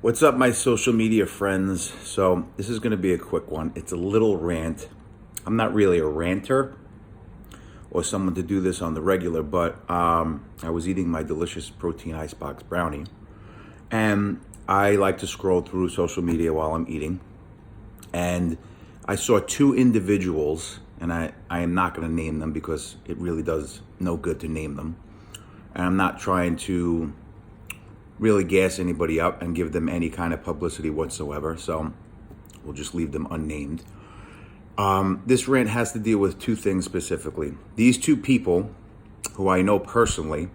What's up, my social media friends? So, this is going to be a quick one. It's a little rant. I'm not really a ranter or someone to do this on the regular, but I was eating my delicious protein icebox brownie, and I like to scroll through social media while I'm eating. And I saw two individuals, and I am not going to name them because it really does no good to name them. And I'm not trying to really gas anybody up and give them any kind of publicity whatsoever. So we'll just leave them unnamed. This rant has to deal with two things specifically. These two people, who I know personally,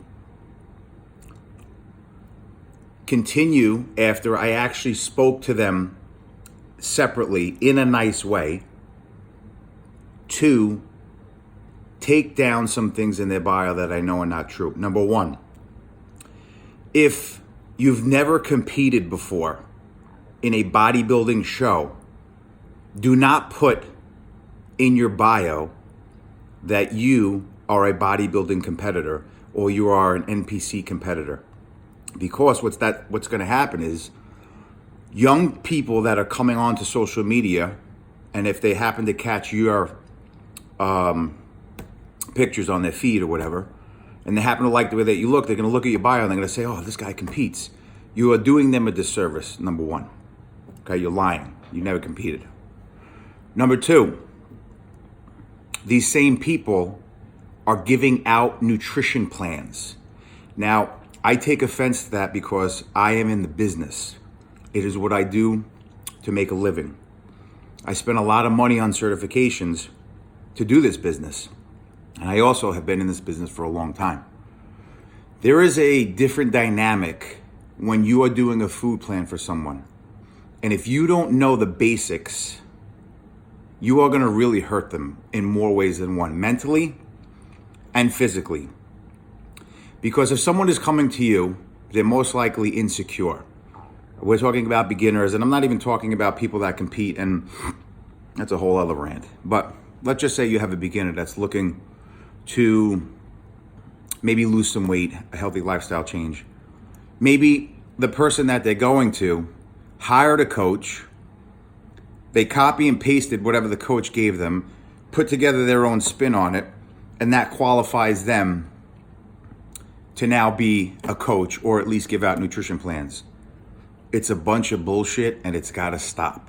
continue after I actually spoke to them separately in a nice way to take down some things in their bio that I know are not true. Number one, if you've never competed before in a bodybuilding show, do not put in your bio that you are a bodybuilding competitor or you are an NPC competitor. Because what's going to happen is young people that are coming onto social media, and if they happen to catch your pictures on their feed or whatever, and they happen to like the way that you look, they're going to look at your bio and they're going to say, oh, this guy competes. You are doing them a disservice, number one. Okay, you're lying. You never competed. Number two, these same people are giving out nutrition plans. Now, I take offense to that because I am in the business. It is what I do to make a living. I spend a lot of money on certifications to do this business. And I also have been in this business for a long time. There is a different dynamic when you are doing a food plan for someone. And if you don't know the basics, you are going to really hurt them in more ways than one, mentally and physically. Because if someone is coming to you, they're most likely insecure. We're talking about beginners, and I'm not even talking about people that compete, and that's a whole other rant. But let's just say you have a beginner that's looking to maybe lose some weight, a healthy lifestyle change. Maybe the person that they're going to hired a coach, they copy and pasted whatever the coach gave them, put together their own spin on it, and that qualifies them to now be a coach or at least give out nutrition plans. It's a bunch of bullshit, and it's got to stop.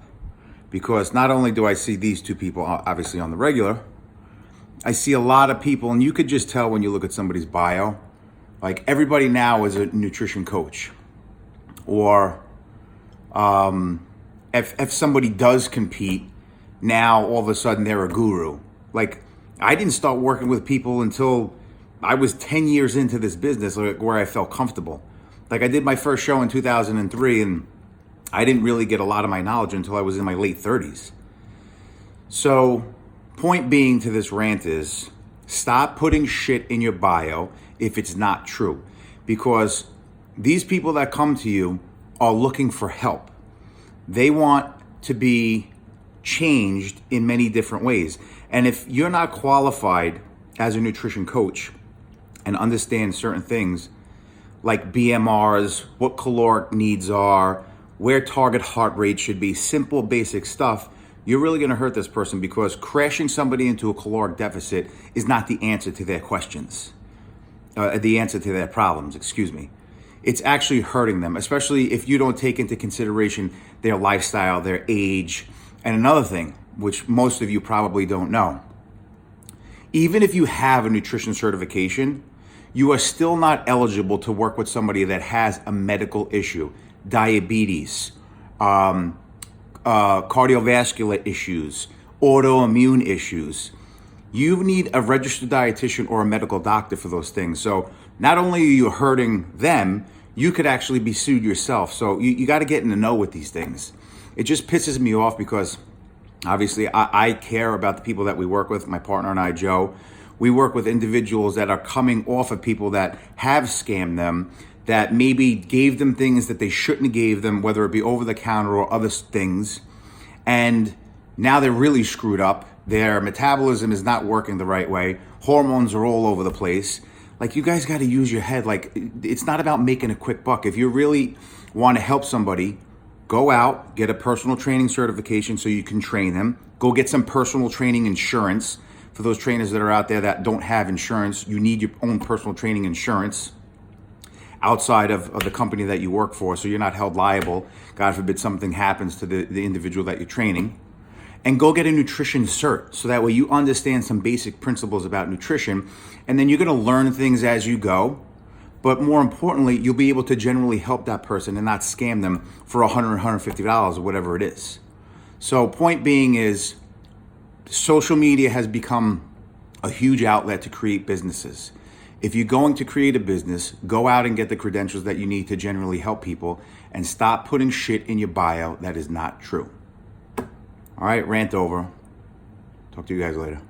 Because not only do I see these two people obviously on the regular, I see a lot of people, and you could just tell when you look at somebody's bio, like everybody now is a nutrition coach. Or if somebody does compete, now all of a sudden they're a guru. Like, I didn't start working with people until I was 10 years into this business, where I felt comfortable. Like, I did my first show in 2003, and I didn't really get a lot of my knowledge until I was in my late 30s. So, point being to this rant is, stop putting shit in your bio if it's not true. Because these people that come to you are looking for help. They want to be changed in many different ways. And if you're not qualified as a nutrition coach and understand certain things like BMRs, what caloric needs are, where target heart rate should be, simple basic stuff, you're really going to hurt this person, because crashing somebody into a caloric deficit is not the answer to their questions, the answer to their problems, excuse me. It's actually hurting them, especially if you don't take into consideration their lifestyle, their age. And another thing, which most of you probably don't know, even if you have a nutrition certification, you are still not eligible to work with somebody that has a medical issue, diabetes, cardiovascular issues, autoimmune issues. You need a registered dietitian or a medical doctor for those things. So not only are you hurting them, you could actually be sued yourself. So you got to get in the know with these things. It just pisses me off because obviously I care about the people that we work with. My partner and I, Joe, we work with individuals that are coming off of people that have scammed them, that maybe gave them things that they shouldn't have gave them, whether it be over the counter or other things. And now they're really screwed up. Their metabolism is not working the right way. Hormones are all over the place. Like, you guys got to use your head. Like, it's not about making a quick buck. If you really want to help somebody, Go out, get a personal training certification so you can train them. Go get some personal training insurance. For those trainers that are out there that don't have insurance, you need your own personal training insurance outside of the company that you work for, so you're not held liable. God forbid something happens to the individual that you're training. And go get a nutrition cert, so that way you understand some basic principles about nutrition, and then you're going to learn things as you go. But more importantly, you'll be able to generally help that person and not scam them for $100, $150 or whatever it is. So point being is, social media has become a huge outlet to create businesses. If you're going to create a business, go out and get the credentials that you need to generally help people, and stop putting shit in your bio that is not true. All right, rant over. Talk to you guys later.